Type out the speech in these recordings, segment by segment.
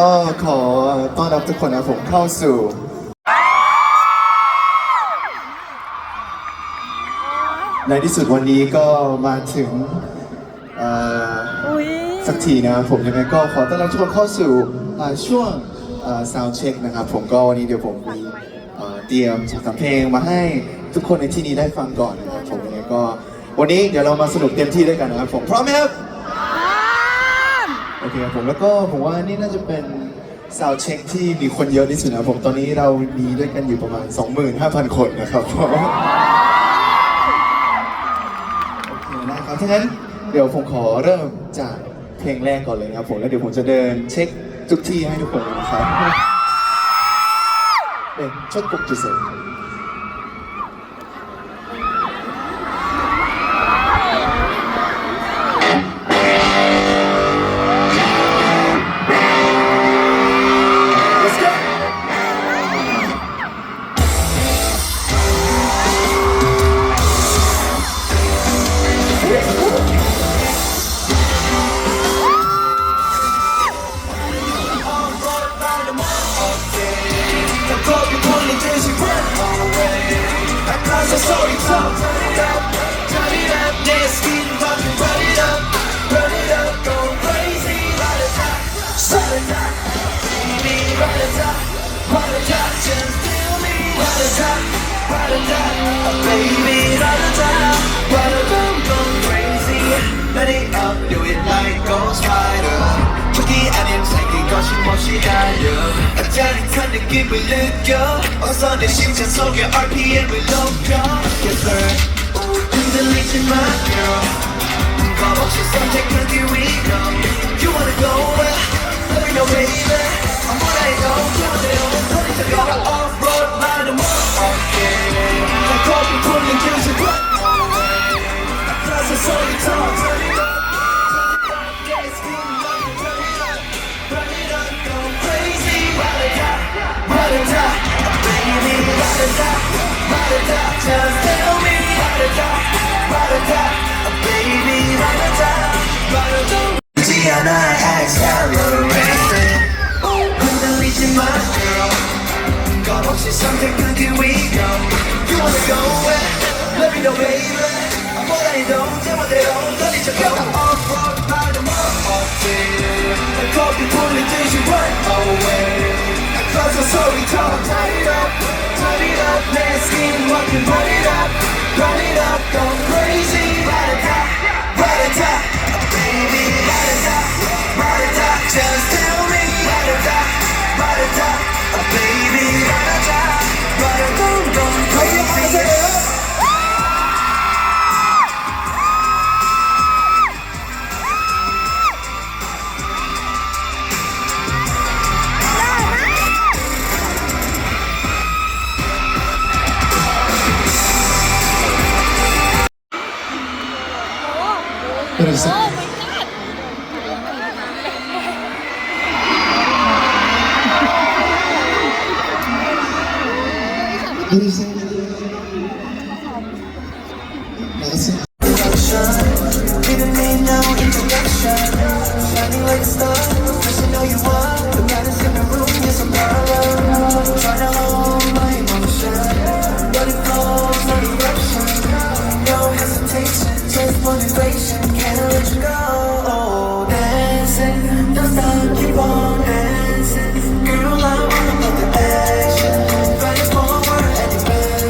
ก็ขอต้อนรับทุกคนนะผมเข้าสู่ในที่สุดวันนี้ก็มาถึงสักทีนะผมยังไงก็ขอต้อนรับทุกคนเข้าสู่ช่วงsound check นะครับผมก็วันนี้เดี๋ยวผมมีเตรียมเพลงมาให้ทุกคนในที่นี้ได้ฟังก่อนนะครับผมยังไงก็วันนี้เดี๋ยวเรามาสนุกเต็มที่ด้วยกันนะครับผมพร้อมไหมครับโอเคครับผมแล้วก็ผมว่านี่น่าจะเป็นsound check ที่มีคนเยอะที่สุดนะผมตอนนี้เรามีด้วยกันอยู่ประมาณ 25,000 คนนะครับผมโอเคนะครับถ้างั้นเดี๋ยวผมขอเริ่มจากเพลงแรกก่อนเลยนะครับผมแล้วเดี๋ยวผมจะเดินเช็คทุกที่ให้ทุกคนนะครับเป็นชดกุกจุดเสร็จSorry, turn it up, dance, skin, rockin', run it up, go crazy, ride it up, shut it up, baby, ride it up, just feel me, ride it up, baby, ride it up, go crazy, let it up, do it like Ghost Rider, 저기 아님 생긴 것이 몹시 달려, 짜릿한 느낌을 느껴, 어서 내 심장 속에 RPM을 높여, get burned, 흔들리지 마, girl, 겁없이 선택한 here we go, you wanna go where, let me know baby, I'm what I know, 그대로 소리 들려, off-road 말도 못 얻게, 난 커피 풀린 듯이 run away, 나서 소리 turn it up, dance, skin, run it up, go crazy, ride it up, baby, ride it up, just tell me, ride it up, baby, ride it up, 지지 않아, accelerate, 흔들리지 마, girl, 겁없이 선택한 here we go, you wanna go where, let me know baby, I'm what I know, 제멋대로 던지쳐 go, off-road 말도 못 얻지, 난 커피 풀린 듯이 run away, cause I'm sorry, turn it up, 내 skin walking, run it up, go crazy, ride it up, baby, ride it up, just tell me, ride it up, baby, ride it up, go crazy. What is it? What is it? That's it. Didn't need no introduction, shining like a star, first you know you are, the brightest in the room, yes I'm parallel, trying to hold my emotion, but it flows, no eruption, no hesitation, just motivation, can't let you go, dancing, don't stop, keep on dancing, girl I wanna know the action, fight forward and advance.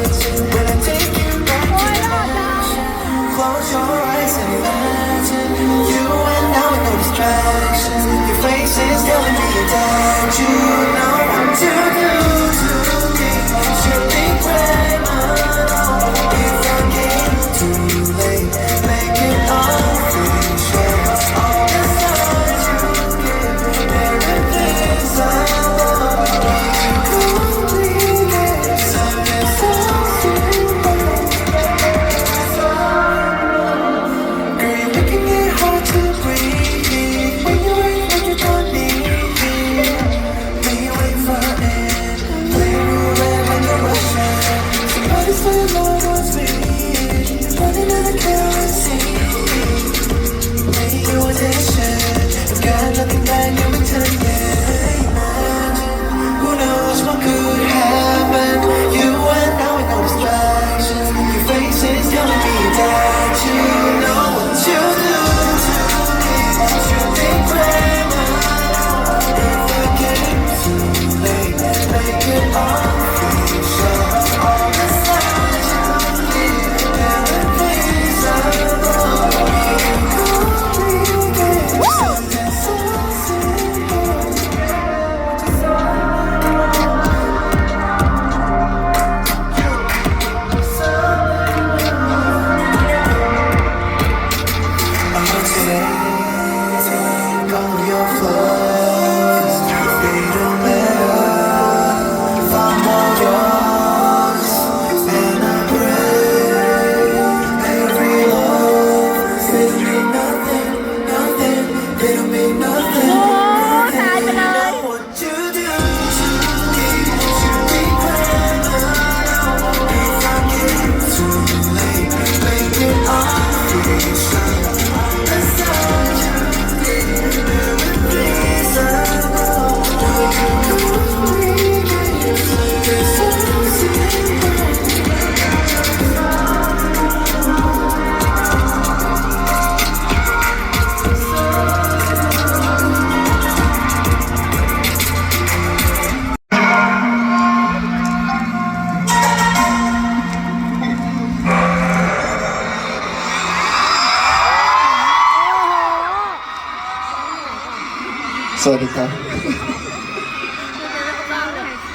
วัสดีครับ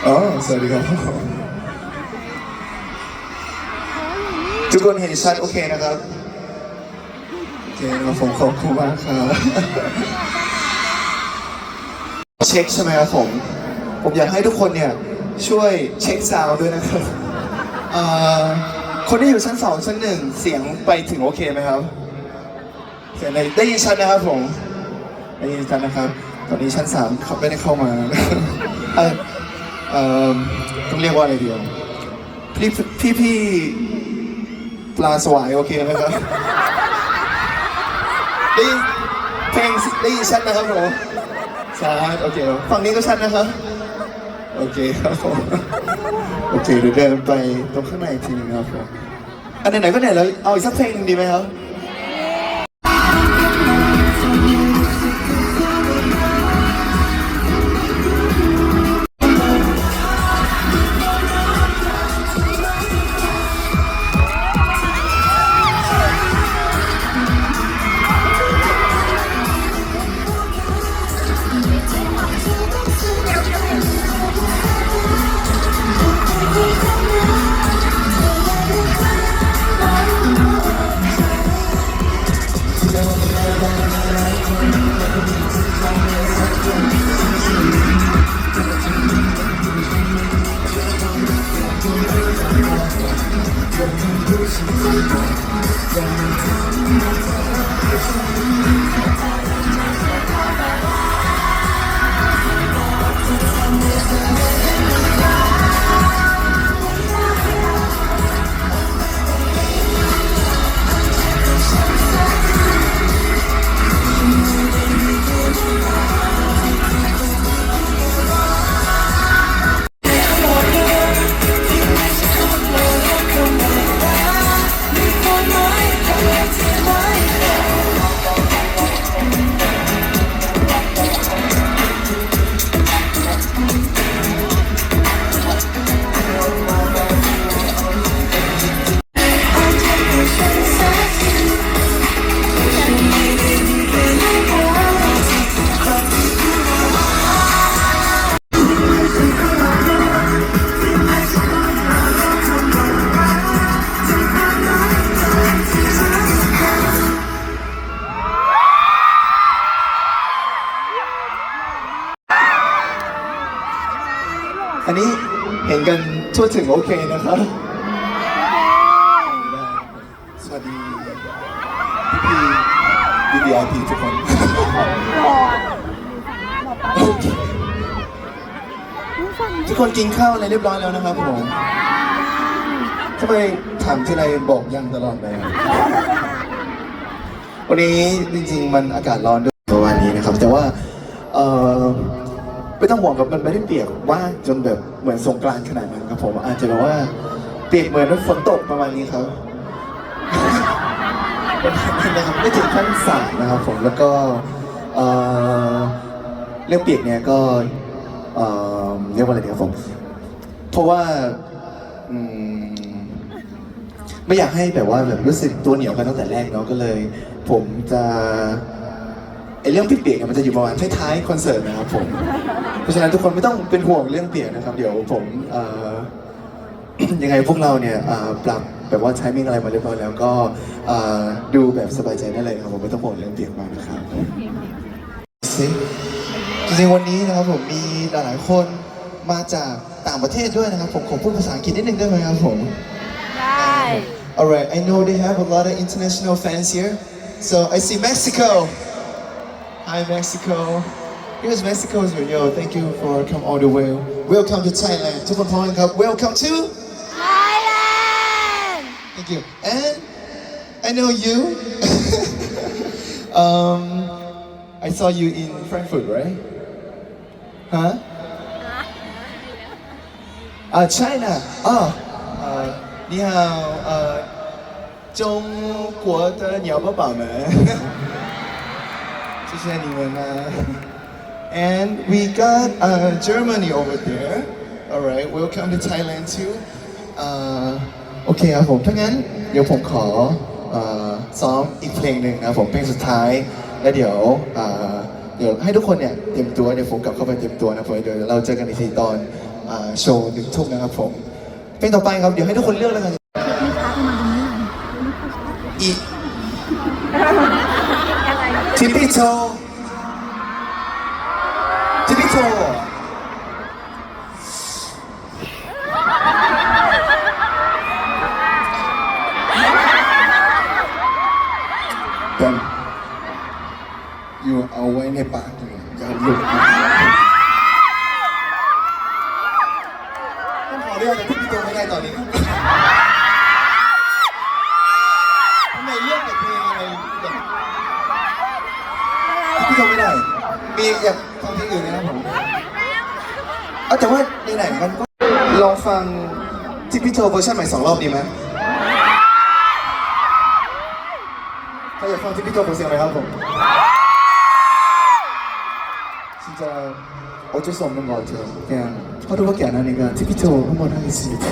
อ๋อสวัสดีครับทุกคนเห็นชัดโอเคนะครับโอเคนะผมขอบคุณมากครับเช็คใช่ไหมครับผมอยากให้ทุกคนเนี่ยช่วยเช็คซาวด์ด้วยนะครับคนที่อยู่ชั้น2ชั้น1เสียงไปถึงโอเคไหมครับเสียงได้ยินชัดนะครับผมได้ยินชัดนะครับตอนนี้ชั้น3เขาไม่ได้เข้ามาต้องเรียกว่าอะไรเดียวพี่ปลาสวายโอเคไหมครับได้ยินเพลงได้ยินชัดนะครับผมชัดโอเคฝั่งนี้ก็ชัดนะครับโอเคครับผมโอเคเดี๋ยวเดินไปตรงข้างในอีกทีนึงครับผมอันไหนๆก็ไหนแล้วเอาอีกสักเพลงหนึงดีไหมครับอันนี้เห็นกันทั่วถึงโอเคนะครับสวัสดีพี่VIP ทุกคนทุกคนกินข้าวอะไรเรียบร้อยแล้วนะครับผมทำไมถามที่ไรบอกยังตลอดเลยวันนี้จริงๆมันอากาศร้อนด้วยประมาณนี้นะครับแต่ว่าไม่ต้องห่วงกับมันไม่ได้เปียกว่างจนแบบเหมือนสงกรานต์ขนาดนั้นครับผมอาจจะแบบว่าเปียกเหมือนฝนตกประมาณนี้ครับนะครับไม่ถึงขั้นสาดนะครับผมแล้วก็เรื่องเปียกเนี่ยก็เรียกว่าอะไรดีครับผมเพราะว่าไม่อยากให้แบบว่าแบบรู้สึกตัวเหนียวกันตั้งแต่แรกเนาะก็เลยผมจะเรื่องเปียกๆเนี่ยมันจะอยู่ประมาณท้ายๆคอนเสิร์ตนะครับผมเพราะฉะนั้นทุกคนไม่ต้องเป็นห่วงเรื่องเปียกนะครับเดี๋ยวผมยังไงพวกเราเนี่ยปรับแบบว่าใช้มิ่งอะไรมาเรียบร้อยแล้วก็ดูแบบสบายใจได้เลยครับผมไม่ต้องห่วงเรื่องเปียกมากนะครับจริงๆวันนี้นะครับผมมีหลายๆคนมาจากต่างประเทศด้วยนะครับผมขอพูดภาษาอังกฤษนิดนึงได้ไหมครับผมได้ Alright I know they have a lot of international fans here so I see Mexico Hi Mexico Here's Mexico's video thank you for come all the way Welcome to Thailand ทุกคนพร้อมครับ Welcome to Thailand Thank you and I know you I saw you in Frankfurt right Huh China 你好中国的鸟宝宝们谢谢你们啊 And we got Germany over there Alright welcome to Thailand too โอเคครับผมถ้างั้นเดี๋ยวผมขอซ้อมอีกเพลงหนึ่งนะผมเพลงสุดท้ายแล้วเดี๋ยว เดี๋ยวให้ทุกคนเนี่ยเตรียมตัวเดี๋ยวผมกลับเข้าไปเตรียมตัวนะผมเดี๋ยวเราเจอกันอีกทีตอนโชว์1 ทุ่มนะครับผมเพลงต่อไปครับเดี๋ยวให้ทุกคนเลือกเลยครับอีทิปปี้โชทิปปี้โชแต่อยู่เอาไว้ในปากเลยอย่าหลุดต้องขอเลือกแต่พี่โจไม่ได้ตอนนี้ทำไมเลือกแต่เพลงอะไรแบบพี่โจไม่ได้มีอยากฟังเพลงอื่นไหมครับผมเอาแต่ว่าไหนๆมันก็ลองฟังที่พี่โจเวอร์ชันใหม่2 รอบดีไหมถ้าอยากฟังที่พี่โจเสียงไหมครับผม진짜 어쩔 수 없는 것 같아요. 그냥 하루밖에 안 하니까 TV쇼 한번 하겠습니다.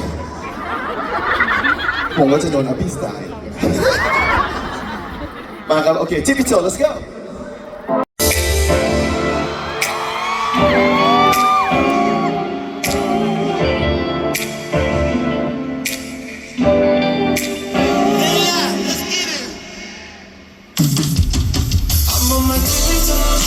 뭔가 좀 너나 비슷하네. 마감 오케이 TV쇼 let's go. I'm on my tippy toes,